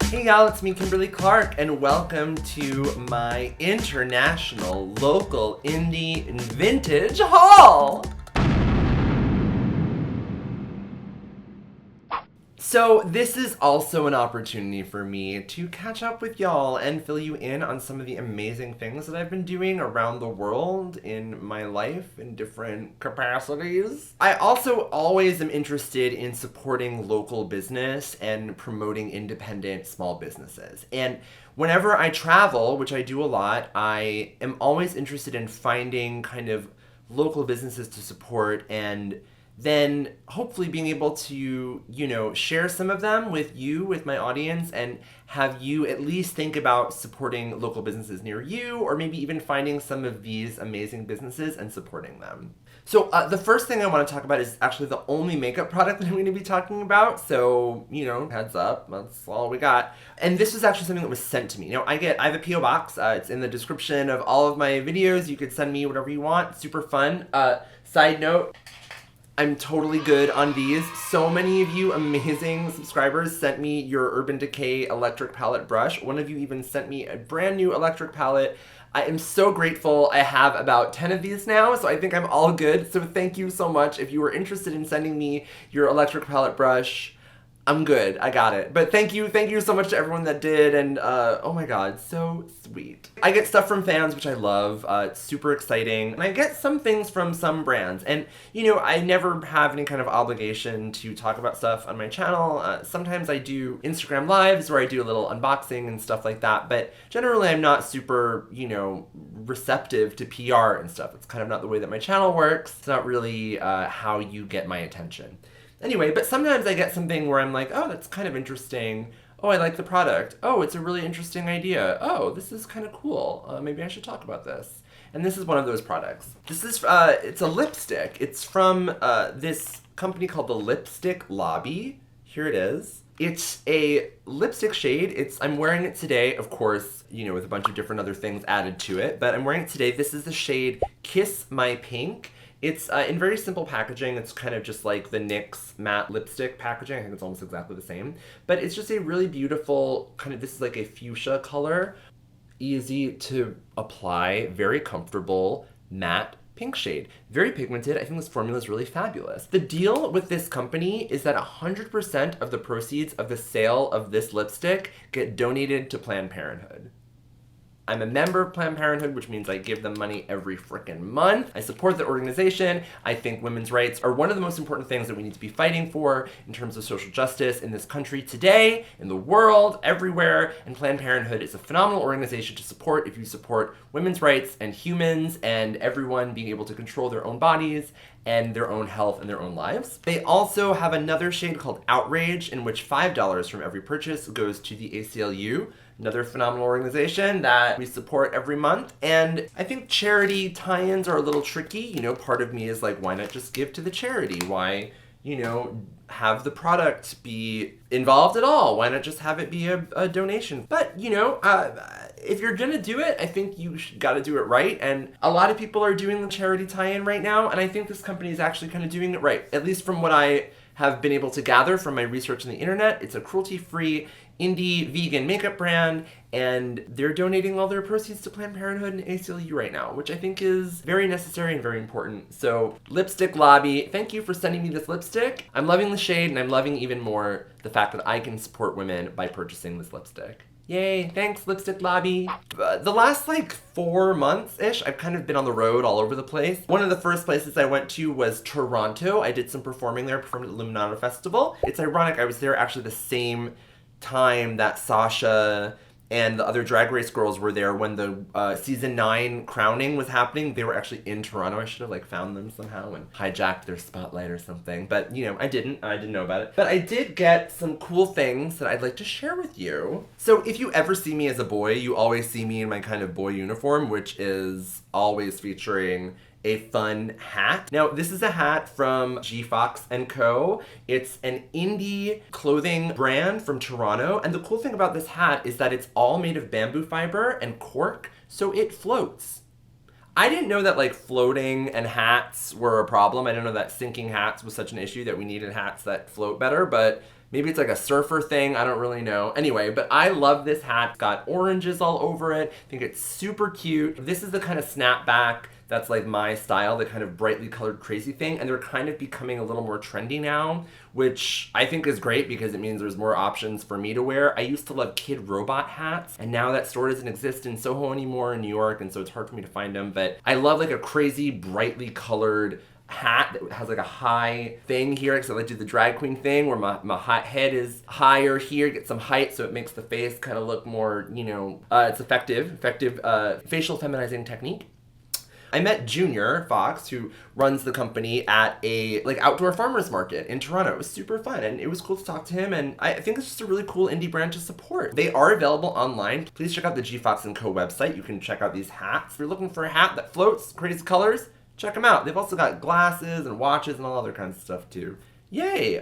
Hey y'all, it's me, Kimberly Clark, and welcome to my international, local, indie, and vintage haul! So this is also an opportunity for me to catch up with y'all and fill you in on some of the amazing things that I've been doing around the world in my life in different capacities. I also always am interested in supporting local business and promoting independent small businesses. And whenever I travel, which I do a lot, I am always interested in finding kind of local businesses to support and then hopefully being able to, share some of them with you, with my audience, and have you at least think about supporting local businesses near you, or maybe even finding some of these amazing businesses and supporting them. So the first thing I want to talk about is actually the only makeup product that I'm going to be talking about. So, heads up, that's all we got. And this was actually something that was sent to me. Now, I have a P.O. box. It's in the description of all of my videos. You could send me whatever you want. Super fun. Side note, I'm totally good on these. So many of you amazing subscribers sent me your Urban Decay electric palette brush. One of you even sent me a brand new electric palette. I am so grateful. I have about 10 of these now, so I think I'm all good. So thank you so much. If you were interested in sending me your electric palette brush, I'm good. I got it. But thank you so much to everyone that did, and oh my god, so sweet. I get stuff from fans, which I love. It's super exciting. And I get some things from some brands. And, I never have any kind of obligation to talk about stuff on my channel. Sometimes I do Instagram lives where I do a little unboxing and stuff like that, but generally I'm not super, receptive to PR and stuff. It's kind of not the way that my channel works. It's not really how you get my attention. Anyway, but sometimes I get something where I'm like, oh, that's kind of interesting. Oh, I like the product. Oh, it's a really interesting idea. Oh, this is kind of cool. Maybe I should talk about this. And this is one of those products. This is, it's a lipstick. It's from this company called the Lipstick Lobby. Here it is. It's a lipstick shade. I'm wearing it today, of course, with a bunch of different other things added to it. But I'm wearing it today. This is the shade Kiss My Pink. It's in very simple packaging. It's kind of just like the NYX matte lipstick packaging. I think it's almost exactly the same. But it's just a really beautiful this is like a fuchsia color. Easy to apply, very comfortable, matte pink shade. Very pigmented. I think this formula is really fabulous. The deal with this company is that 100% of the proceeds of the sale of this lipstick get donated to Planned Parenthood. I'm a member of Planned Parenthood, which means I give them money every frickin' month. I support the organization. I think women's rights are one of the most important things that we need to be fighting for in terms of social justice in this country today, in the world, everywhere. And Planned Parenthood is a phenomenal organization to support if you support women's rights and humans and everyone being able to control their own bodies and their own health and their own lives. They also have another shade called Outrage, in which $5 from every purchase goes to the ACLU, another phenomenal organization that we support every month. And I think charity tie-ins are a little tricky. Part of me is like, why not just give to the charity? Why, have the product be involved at all? Why not just have it be a donation? But, if you're gonna do it, I think you gotta do it right. And a lot of people are doing the charity tie-in right now, and I think this company is actually kind of doing it right. At least from what I have been able to gather from my research on the internet. It's a cruelty-free indie vegan makeup brand, and they're donating all their proceeds to Planned Parenthood and ACLU right now, which I think is very necessary and very important. So, Lipstick Lobby, thank you for sending me this lipstick. I'm loving the shade, and I'm loving even more the fact that I can support women by purchasing this lipstick. Yay, thanks, Lipstick Lobby. The last 4 months-ish, I've kind of been on the road all over the place. One of the first places I went to was Toronto. I did some performing there, performed at the Luminata Festival. It's ironic, I was there actually the same time that Sasha and the other Drag Race girls were there when the season 9 crowning was happening. They were actually in Toronto. I should have found them somehow and hijacked their spotlight or something. But I didn't know about it. But I did get some cool things that I'd like to share with you. So if you ever see me as a boy, you always see me in my kind of boy uniform, which is always featuring a fun hat. Now, this is a hat from G Fox & Co. It's an indie clothing brand from Toronto. And the cool thing about this hat is that it's all made of bamboo fiber and cork, so it floats. I didn't know that like floating and hats were a problem. I didn't know that sinking hats was such an issue that we needed hats that float better, but maybe it's like a surfer thing. I don't really know. Anyway, but I love this hat. It's got oranges all over it. I think it's super cute. This is the kind of snapback that's like my style, the kind of brightly colored crazy thing. And they're kind of becoming a little more trendy now, which I think is great because it means there's more options for me to wear. I used to love kid robot hats, and now that store doesn't exist in Soho anymore in New York, and so it's hard for me to find them. But I love like a crazy brightly colored hat that has like a high thing here, because I like to do the drag queen thing where my head is higher here, get some height so it makes the face kind of look more, you know, it's effective facial feminizing technique. I met Junior Fox, who runs the company, at a like outdoor farmers market in Toronto. It was super fun, and it was cool to talk to him, and I think it's just a really cool indie brand to support. They are available online. Please check out the G Fox & Co website. You can check out these hats. If you're looking for a hat that floats, crazy colors, check them out. They've also got glasses and watches and all other kinds of stuff too. Yay,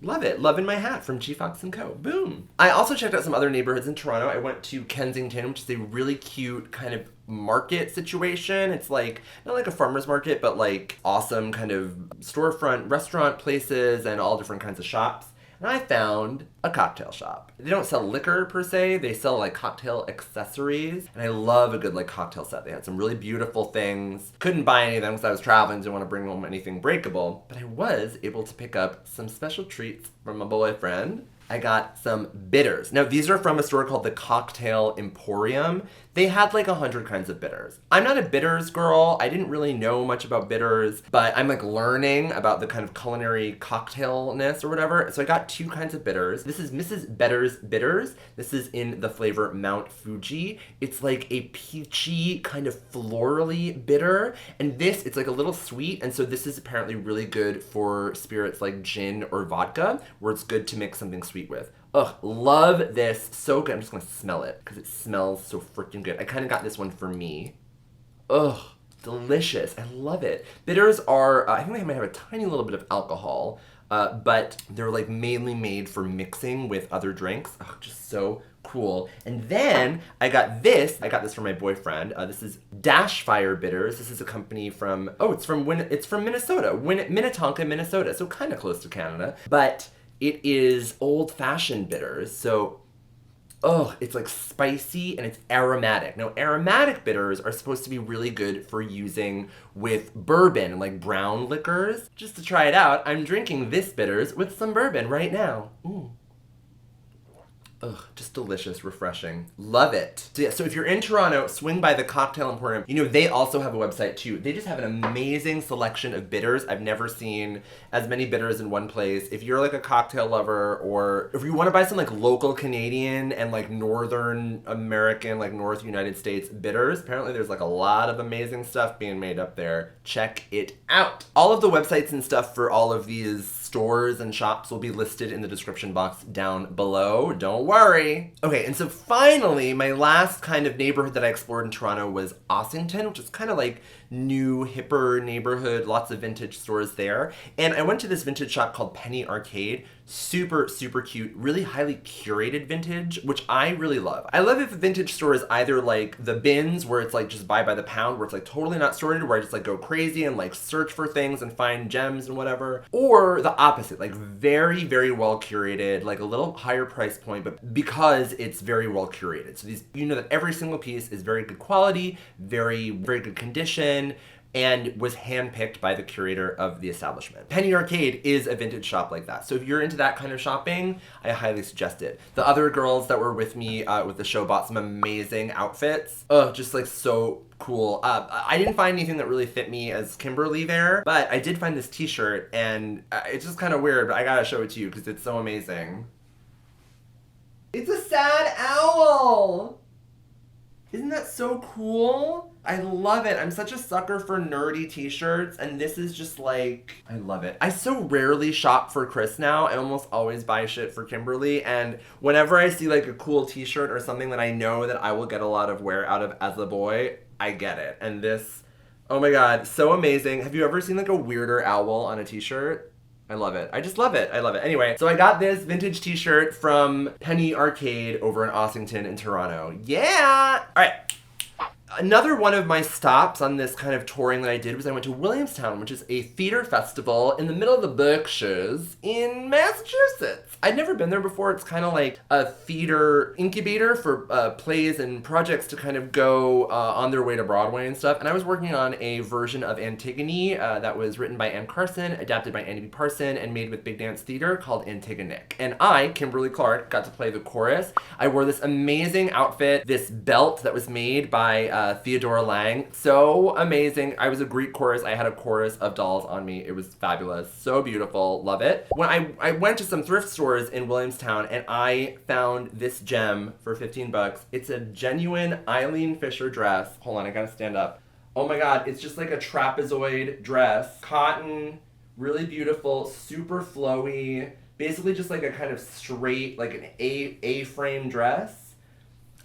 love it. Loving my hat from G Fox & Co. Boom. I also checked out some other neighborhoods in Toronto. I went to Kensington, which is a really cute kind of market situation. It's like, not like a farmer's market, but like awesome kind of storefront restaurant places and all different kinds of shops. And I found a cocktail shop. They don't sell liquor per se, they sell like cocktail accessories. And I love a good like cocktail set. They had some really beautiful things. Couldn't buy any of them because I was traveling, didn't want to bring home anything breakable. But I was able to pick up some special treats from my boyfriend. I got some bitters. Now, these are from a store called the Cocktail Emporium. They had like 100 kinds of bitters. I'm not a bitters girl. I didn't really know much about bitters, but I'm like learning about the kind of culinary cocktailness or whatever. So I got 2 kinds of bitters. This is Mrs. Better's Bitters. This is in the flavor Mount Fuji. It's like a peachy kind of florally bitter. And this, it's like a little sweet. And so this is apparently really good for spirits like gin or vodka, where it's good to mix something sweet with. Ugh, love this. So good. I'm just gonna smell it because it smells so freaking good. I kind of got this one for me. Ugh, delicious. I love it. Bitters are, I think they might have a tiny little bit of alcohol, but they're like mainly made for mixing with other drinks. Ugh, just so cool. And then I got this. I got this from my boyfriend. This is Dashfire Bitters. This is a company from, it's from Minnesota, Minnetonka, Minnesota. So kind of close to Canada, but it is old-fashioned bitters, so, it's like spicy and it's aromatic. Now, aromatic bitters are supposed to be really good for using with bourbon, like brown liquors. Just to try it out, I'm drinking this bitters with some bourbon right now. Ooh. Ugh, just delicious, refreshing. Love it. So yeah, so if you're in Toronto, swing by the Cocktail Emporium. You know, they also have a website too. They just have an amazing selection of bitters. I've never seen as many bitters in one place. If you're like a cocktail lover, or if you want to buy some like local Canadian and like Northern American, like North United States bitters, apparently there's like a lot of amazing stuff being made up there. Check it out. All of the websites and stuff for all of these stores and shops will be listed in the description box down below. Don't worry. Okay, and so finally, my last kind of neighborhood that I explored in Toronto was Ossington, which is kind of like new, hipper neighborhood, lots of vintage stores there. And I went to this vintage shop called Penny Arcade. Super, super cute, really highly curated vintage, which I really love. I love if a vintage store is either like the bins, where it's like just buy by the pound, where it's like totally not sorted, where I just like go crazy and like search for things and find gems and whatever, or the opposite, like very, very well curated, like a little higher price point, but because it's very well curated. So these, you know that every single piece is very good quality, very, very good condition, and was handpicked by the curator of the establishment. Penny Arcade is a vintage shop like that. So if you're into that kind of shopping, I highly suggest it. The other girls that were with me with the show bought some amazing outfits. Just like so cool. I didn't find anything that really fit me as Kimberly there, but I did find this t-shirt, and it's just kind of weird, but I gotta show it to you because it's so amazing. It's a sad owl! Isn't that so cool? I love it. I'm such a sucker for nerdy t-shirts, and this is just like, I love it. I so rarely shop for Chris now. I almost always buy shit for Kimberly, and whenever I see like a cool t-shirt or something that I know that I will get a lot of wear out of as a boy, I get it. And this, oh my god, so amazing. Have you ever seen like a weirder owl on a t-shirt? I love it. I just love it. I love it. Anyway, so I got this vintage t-shirt from Penny Arcade over in Ossington in Toronto. Yeah! All right. Another one of my stops on this kind of touring that I did was I went to Williamstown, which is a theater festival in the middle of the Berkshires in Massachusetts. I'd never been there before. It's kind of like a theater incubator for plays and projects to kind of go on their way to Broadway and stuff. And I was working on a version of Antigone that was written by Anne Carson, adapted by Andy B. Parson, and made with Big Dance Theater called Antigonic. And I, Kimberly Clark, got to play the chorus. I wore this amazing outfit, this belt that was made by Theodora Lang. So amazing. I was a Greek chorus. I had a chorus of dolls on me. It was fabulous. So beautiful. Love it. When I went to some thrift stores in Williamstown and I found this gem for 15 bucks. It's a genuine Eileen Fisher dress. Hold on, I gotta stand up. Oh my God, it's just like a trapezoid dress. Cotton, really beautiful, super flowy. Basically just like a kind of straight, like an A-frame dress.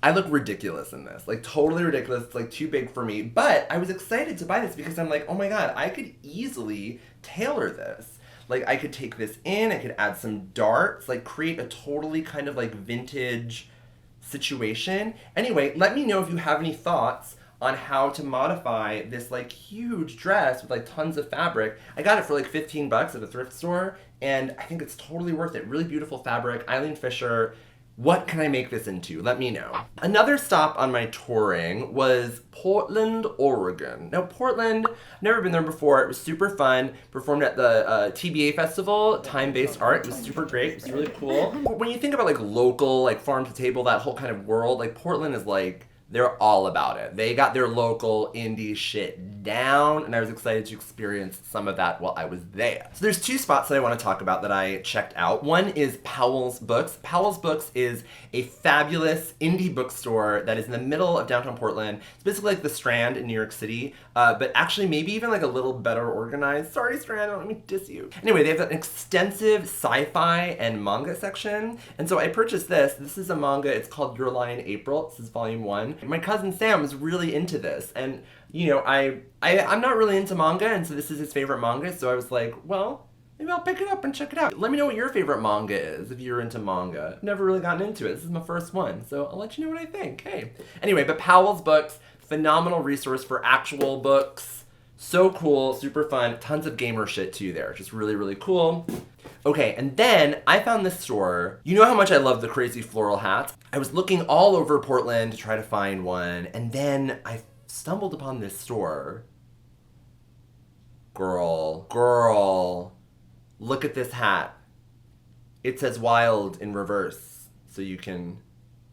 I look ridiculous in this, like totally ridiculous. It's like too big for me, but I was excited to buy this because I'm like, oh my God, I could easily tailor this. Like I could take this in, I could add some darts, like create a totally kind of like vintage situation. Anyway, let me know if you have any thoughts on how to modify this like huge dress with like tons of fabric. I got it for like 15 bucks at a thrift store and I think it's totally worth it. Really beautiful fabric, Eileen Fisher. What can I make this into? Let me know. Another stop on my touring was Portland, Oregon. Now Portland, never been there before. It was super fun. Performed at the TBA festival, time-based art. It was super great. It was really cool. When you think about like local, like farm to table, that whole kind of world, like Portland is like, they're all about it. They got their local indie shit down, and I was excited to experience some of that while I was there. So there's two spots that I want to talk about that I checked out. One is Powell's Books. Powell's Books is a fabulous indie bookstore that is in the middle of downtown Portland. It's basically like the Strand in New York City, but actually maybe even like a little better organized. Sorry, Strand, don't let me diss you. Anyway, they have an extensive sci-fi and manga section, and so I purchased this. This is a manga. It's called Your Lie in April. This is volume 1. My cousin Sam was really into this, and you know, I'm not really into manga, and so this is his favorite manga, so I was like, well, maybe I'll pick it up and check it out. Let me know what your favorite manga is if you're into manga. I've never really gotten into it. This is my first one, so I'll let you know what I think. Hey. Anyway, but Powell's Books, phenomenal resource for actual books. So cool, super fun, tons of gamer shit too there. Just really, really cool. Okay, and then I found this store. You know how much I love the crazy floral hats. I was looking all over Portland to try to find one, and then I stumbled upon this store. Girl, look at this hat. It says wild in reverse, so you can,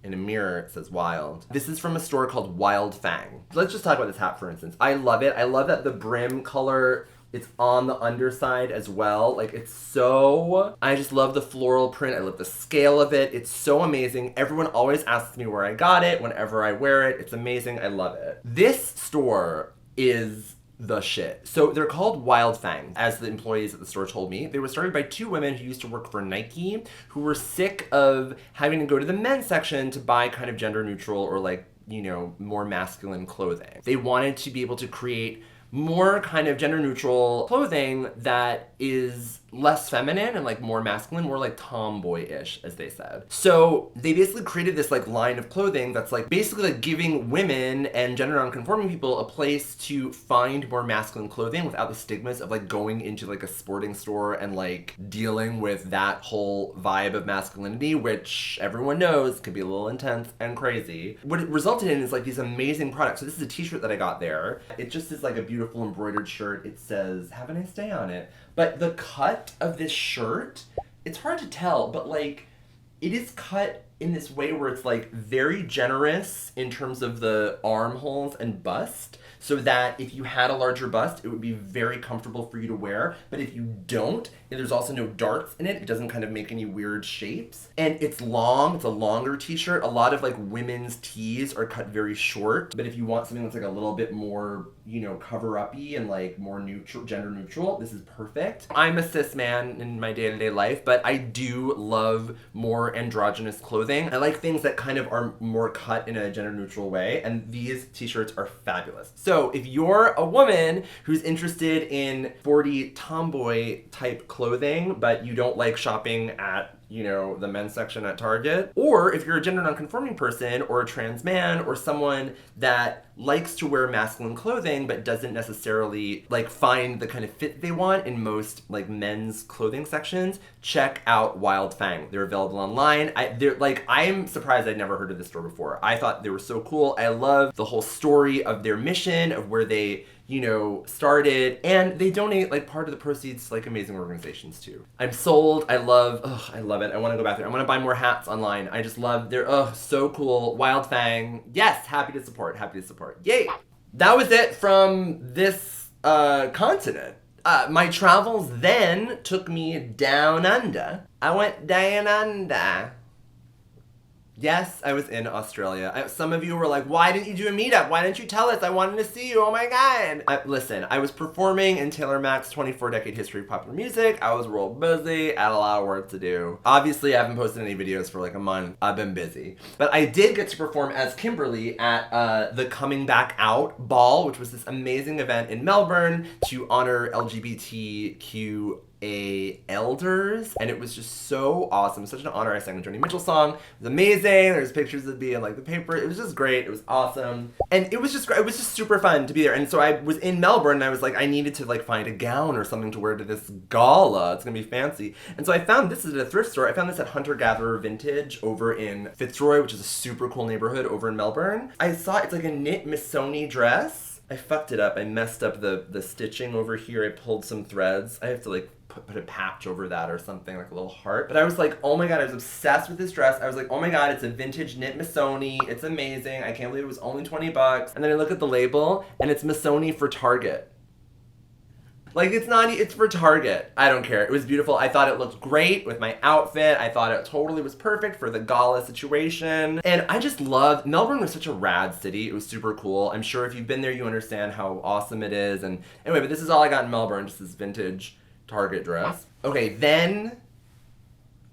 in a mirror, it says wild. This is from a store called Wild Fang. Let's just talk about this hat, for instance. I love it. I love that the brim color, it's on the underside as well. Like, it's so... I just love the floral print. I love the scale of it. It's so amazing. Everyone always asks me where I got it whenever I wear it. It's amazing. I love it. This store is the shit. So they're called Wild Fang, as the employees at the store told me. They were started by two women who used to work for Nike, who were sick of having to go to the men's section to buy kind of gender neutral or like, you know, more masculine clothing. They wanted to be able to create more kind of gender neutral clothing that is less feminine and like more masculine, more like tomboy-ish, as they said. So they basically created this like line of clothing that's like basically like giving women and gender non-conforming people a place to find more masculine clothing without the stigmas of like going into like a sporting store and like dealing with that whole vibe of masculinity, which everyone knows can be a little intense and crazy. What it resulted in is like these amazing products. So this is a t-shirt that I got there. It just is like a beautiful embroidered shirt. It says, "Have a nice day" on it. But the cut of this shirt, it's hard to tell, but like it is cut in this way where it's like very generous in terms of the armholes and bust, so that if you had a larger bust, it would be very comfortable for you to wear. But if you don't, and there's also no darts in it, it doesn't kind of make any weird shapes. And it's long, it's a longer t-shirt. A lot of like women's tees are cut very short, but if you want something that's like a little bit more, you know, cover-uppy and like more neutral, gender neutral, this is perfect. I'm a cis man in my day-to-day life, but I do love more androgynous clothing. I like things that kind of are more cut in a gender neutral way, and these t-shirts are fabulous. So if you're a woman who's interested in sporty tomboy type clothing, but you don't like shopping at, you know, the men's section at Target. Or if you're a gender nonconforming person or a trans man or someone that likes to wear masculine clothing but doesn't necessarily like find the kind of fit they want in most like men's clothing sections, check out Wild Fang. They're available online. I'm surprised I'd never heard of this store before. I thought they were so cool. I love the whole story of their mission, of where they, you know, started, and they donate like part of the proceeds to like amazing organizations too. I'm sold. I love it. I want to go back there. I want to buy more hats online. I just love so cool. Wild Fang. Yes, happy to support. Yay. That was it from this continent. My travels then took me down under. I went down under. Yes, I was in Australia. Some of you were like, why didn't you do a meetup? Why didn't you tell us? I wanted to see you. Oh my God. Listen, I was performing in Taylor Mack's 24-decade history of popular music. I was real busy. I had a lot of work to do. Obviously, I haven't posted any videos for like a month. I've been busy. But I did get to perform as Kimberly at the Coming Back Out Ball, which was this amazing event in Melbourne to honor LGBTQ elders, and it was just so awesome. Such an honor. I sang the Joni Mitchell song. It was amazing. There's pictures of me in like the paper. It was just great. It was awesome, and it was just super fun to be there. And so I was in Melbourne, and I was like, I needed to like find a gown or something to wear to this gala. It's gonna be fancy. And so I found this at a thrift store. I found this at Hunter Gatherer Vintage over in Fitzroy, which is a super cool neighborhood over in Melbourne. I saw it's like a knit Missoni dress. I fucked it up. I messed up the stitching over here. I pulled some threads. I have to like put a patch over that or something, like a little heart. But I was like, oh my God, I was obsessed with this dress. I was like, oh my God, it's a vintage knit Missoni. It's amazing. I can't believe it was only $20. And then I look at the label and it's Missoni for Target. Like, it's for Target. I don't care. It was beautiful. I thought it looked great with my outfit. I thought it totally was perfect for the gala situation. And I just loved, Melbourne was such a rad city. It was super cool. I'm sure if you've been there, you understand how awesome it is. And anyway, but this is all I got in Melbourne, just this vintage Target dress. Okay, then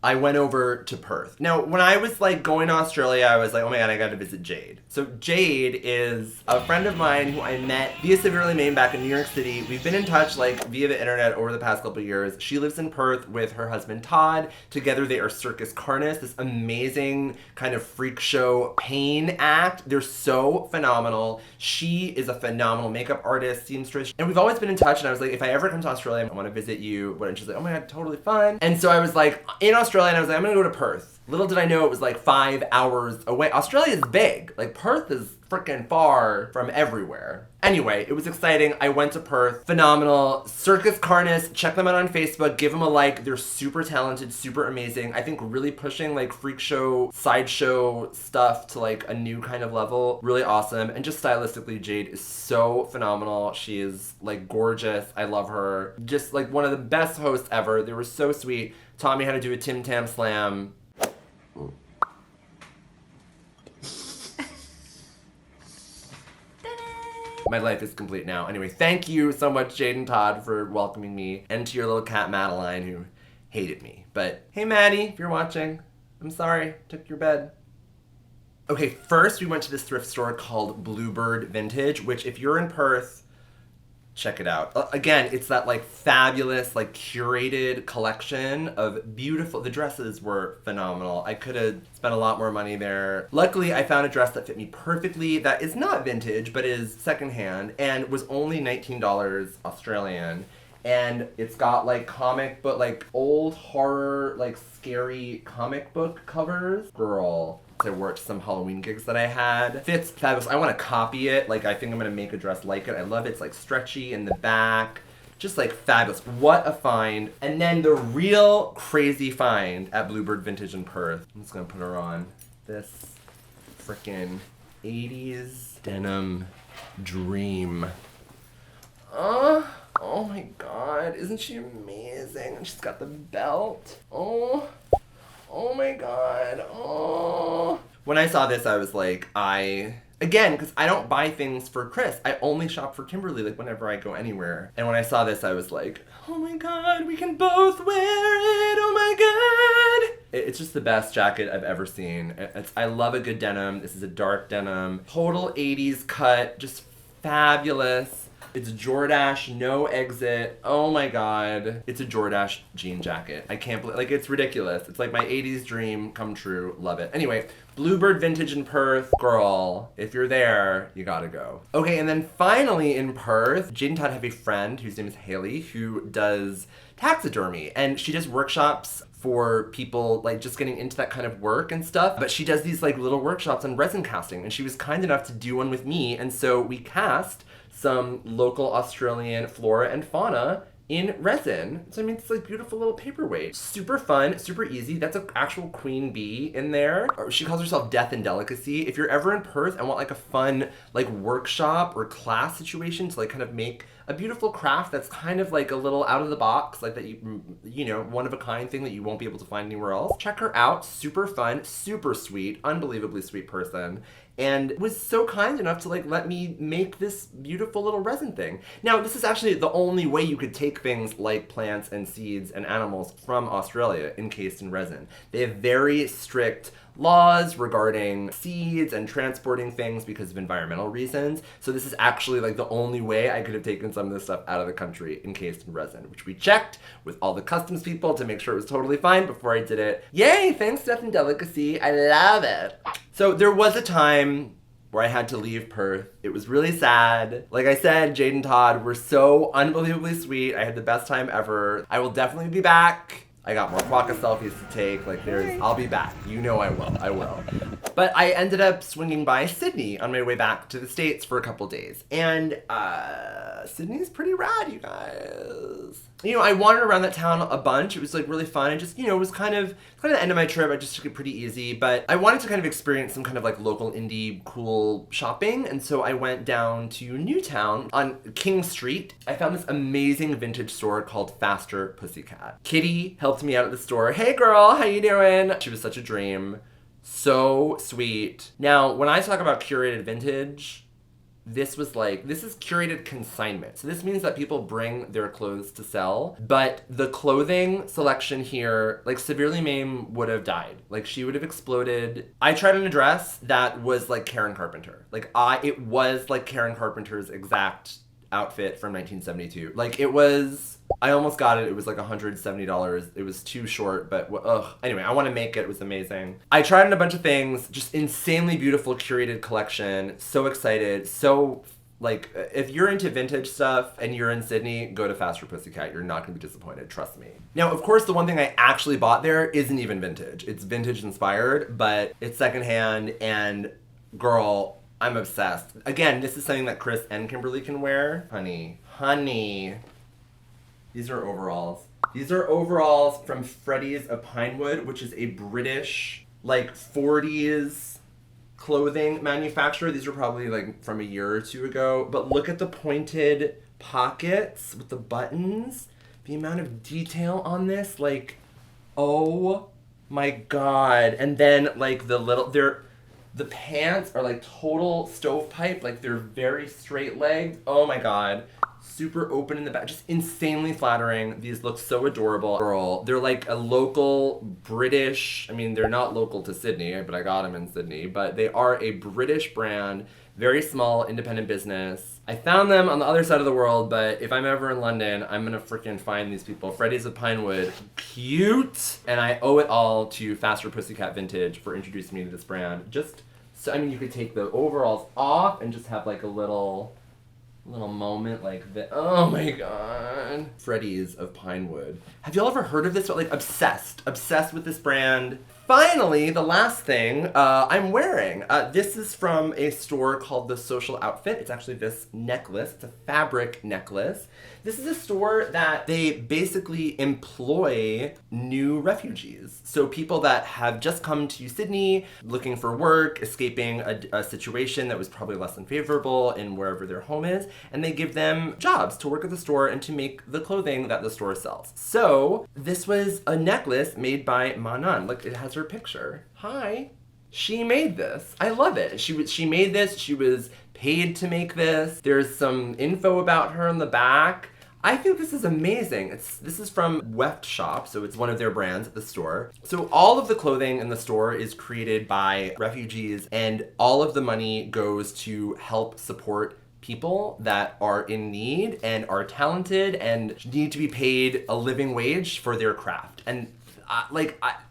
I went over to Perth. Now, when I was like going to Australia, I was like, oh my God, I gotta visit Jade. So Jade is a friend of mine who I met via Severely Maine back in New York City. We've been in touch like via the internet over the past couple of years. She lives in Perth with her husband Todd. Together they are Circus Carnus, this amazing kind of freak show pain act. They're so phenomenal. She is a phenomenal makeup artist, seamstress. And we've always been in touch, and I was like, if I ever come to Australia, I want to visit you. And she's like, oh my God, totally fun. And so I was like, in Australia, and I was like, I'm gonna go to Perth. Little did I know it was like 5 hours away. Australia is big. Like, Perth is freaking far from everywhere. Anyway, it was exciting. I went to Perth. Phenomenal. Circus Carnus. Check them out on Facebook. Give them a like. They're super talented, super amazing. I think really pushing like freak show, sideshow stuff to like a new kind of level. Really awesome. And just stylistically, Jade is so phenomenal. She is like gorgeous. I love her. Just like one of the best hosts ever. They were so sweet. Taught me how to do a Tim Tam Slam. My life is complete now. Anyway, thank you so much, Jade and Todd, for welcoming me, and to your little cat, Madeline, who hated me. But hey, Maddie, if you're watching, I'm sorry, took your bed. Okay, first we went to this thrift store called Bluebird Vintage, which if you're in Perth, check it out. Again, it's that like fabulous, like curated collection of beautiful, the dresses were phenomenal. I could have spent a lot more money there. Luckily, I found a dress that fit me perfectly that is not vintage, but is secondhand and was only $19 Australian. And it's got like comic book, like old horror, like scary comic book covers. Girl. I worked some Halloween gigs that I had. Fits fabulous. I want to copy it. Like, I think I'm going to make a dress like it. I love it. It's like stretchy in the back. Just like fabulous. What a find. And then the real crazy find at Bluebird Vintage in Perth. I'm just going to put her on. This freaking 80s denim dream. Oh my God. Isn't she amazing? And she's got the belt. Oh my God, oh. When I saw this, I was like, again, because I don't buy things for Chris. I only shop for Kimberly, like, whenever I go anywhere. And when I saw this, I was like, oh my God, we can both wear it, oh my God. It's just the best jacket I've ever seen. I love a good denim. This is a dark denim. Total 80s cut, just fabulous. It's Jordache, no exit. Oh my god. It's a Jordache jean jacket. I can't believe, like, it's ridiculous. It's like my 80s dream come true. Love it. Anyway, Bluebird Vintage in Perth. Girl, if you're there, you gotta go. Okay, and then finally in Perth, Jade and Todd have a friend whose name is Haley who does taxidermy, and she does workshops for people like just getting into that kind of work and stuff. But she does these like little workshops on resin casting, and she was kind enough to do one with me, and so we cast some local Australian flora and fauna in resin. So I mean, it's like beautiful little paperweight. Super fun, super easy. That's an actual queen bee in there. She calls herself Death and Delicacy. If you're ever in Perth and want like a fun like workshop or class situation to like kind of make a beautiful craft that's kind of like a little out of the box, like that you know, one of a kind thing that you won't be able to find anywhere else. Check her out. Super fun, super sweet, unbelievably sweet person, and was so kind enough to like let me make this beautiful little resin thing. Now, this is actually the only way you could take things like plants and seeds and animals from Australia encased in resin. They have very strict laws regarding seeds and transporting things because of environmental reasons. So this is actually like the only way I could have taken some of this stuff out of the country encased in resin, which we checked with all the customs people to make sure it was totally fine before I did it. Yay, thanks Death and Delicacy, I love it. So there was a time where I had to leave Perth. It was really sad. Like I said, Jade and Todd were so unbelievably sweet. I had the best time ever. I will definitely be back. I got more Quokka selfies to take. Like I'll be back. You know I will. But I ended up swinging by Sydney on my way back to the States for a couple days. And Sydney's pretty rad, you guys. You know, I wandered around that town a bunch. It was like really fun. I just, you know, it was kind of the end of my trip. I just took it pretty easy, but I wanted to kind of experience some kind of like local indie cool shopping. And so I went down to Newtown on King Street. I found this amazing vintage store called Faster Pussycat. Kitty helped me out at the store. Hey girl, how you doing? She was such a dream. So sweet. Now, when I talk about curated vintage, this is curated consignment. So this means that people bring their clothes to sell, but the clothing selection here, like Severely Mame would have died. Like she would have exploded. I tried on a dress that was like Karen Carpenter. It was like Karen Carpenter's exact outfit from 1972. Like it was, I almost got it. It was like $170. It was too short, but anyway, I want to make it. It was amazing. I tried on a bunch of things, just insanely beautiful curated collection. So excited. So like, if you're into vintage stuff and you're in Sydney, go to Faster Pussycat. You're not going to be disappointed. Trust me. Now, of course, the one thing I actually bought there isn't even vintage. It's vintage inspired, but it's secondhand, and girl, I'm obsessed. Again, this is something that Chris and Kimberly can wear. Honey. These are overalls. These are overalls from Freddy's of Pinewood, which is a British, like, 40s clothing manufacturer. These are probably, like, from a year or two ago. But look at the pointed pockets with the buttons. The amount of detail on this, like, oh my god. And then, like, the pants are like total stovepipe, like they're very straight legged. Oh my god. Super open in the back, just insanely flattering. These look so adorable. Girl, they're like a local British, I mean, they're not local to Sydney, but I got them in Sydney, but they are a British brand, very small, independent business. I found them on the other side of the world, but if I'm ever in London, I'm gonna freaking find these people. Freddy's of Pinewood, cute! And I owe it all to Faster Pussycat Vintage for introducing me to this brand. Just, so, I mean, you could take the overalls off and just have like a little moment like this. Oh my god. Freddy's of Pinewood. Have y'all ever heard of this? Like, obsessed with this brand. Finally, the last thing I'm wearing. This is from a store called The Social Outfit. It's actually this necklace. It's a fabric necklace. This is a store that they basically employ new refugees. So people that have just come to Sydney looking for work, escaping a situation that was probably less than favorable in wherever their home is, and they give them jobs to work at the store and to make the clothing that the store sells. So this was a necklace made by Manan. Look, it has her picture. Hi. She made this. I love it. She made this. She was paid to make this. There's some info about her on the back. I think this is amazing. This is from Weft Shop, so it's one of their brands at the store. So all of the clothing in the store is created by refugees, and all of the money goes to help support people that are in need and are talented and need to be paid a living wage for their craft. And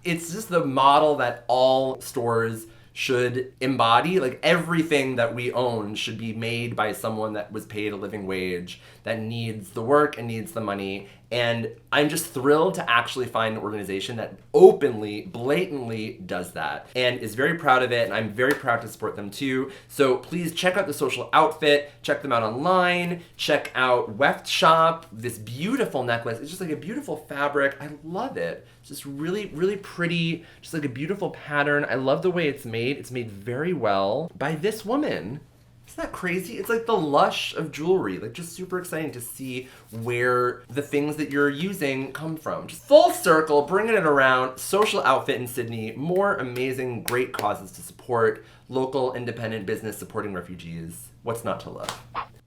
it's just the model that all stores should embody. Like, everything that we own should be made by someone that was paid a living wage, that needs the work and needs the money. And I'm just thrilled to actually find an organization that openly, blatantly does that and is very proud of it. And I'm very proud to support them too. So please check out The Social Outfit, check them out online, check out Weft Shop, this beautiful necklace. It's just like a beautiful fabric. I love it. It's just really, really pretty, just like a beautiful pattern. I love the way it's made. It's made very well by this woman. Isn't that crazy? It's like the Lush of jewelry. Like, just super exciting to see where the things that you're using come from. Just full circle, bringing it around. Social Outfit in Sydney. More amazing, great causes to support. Local, independent business supporting refugees. What's not to love?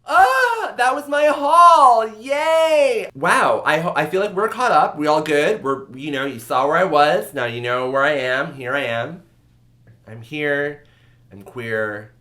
Ah, that was my haul. Yay! Wow, I feel like we're caught up. We all good. You saw where I was. Now you know where I am. Here I am. I'm here. I'm queer.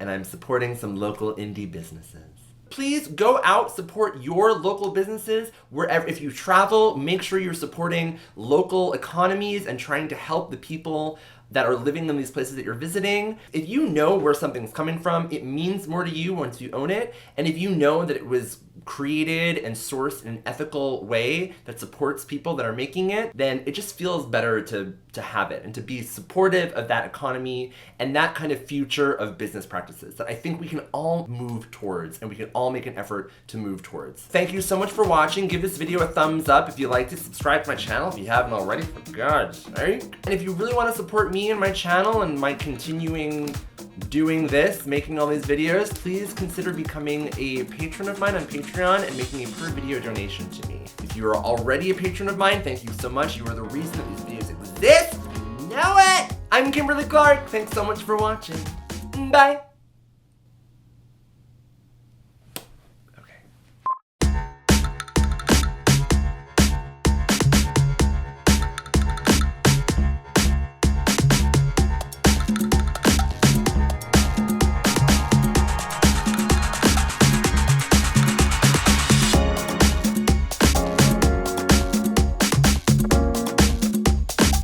And I'm supporting some local indie businesses. Please go out, support your local businesses wherever. If you travel, make sure you're supporting local economies and trying to help the people that are living in these places that you're visiting. If you know where something's coming from, it means more to you once you own it. And if you know that it was created and sourced in an ethical way that supports people that are making it, then it just feels better to have it and to be supportive of that economy and that kind of future of business practices that I think we can all move towards and we can all make an effort to move towards. Thank you so much for watching. Give this video a thumbs up if you liked it. Subscribe to my channel if you haven't already, for God's sake. And if you really want to support me and my channel and my continuing doing this, making all these videos, please consider becoming a patron of mine on Patreon and making a per video donation to me. If you are already a patron of mine, thank you so much. You are the reason that these videos exist. You know it! I'm Kimberly Clark. Thanks so much for watching. Bye.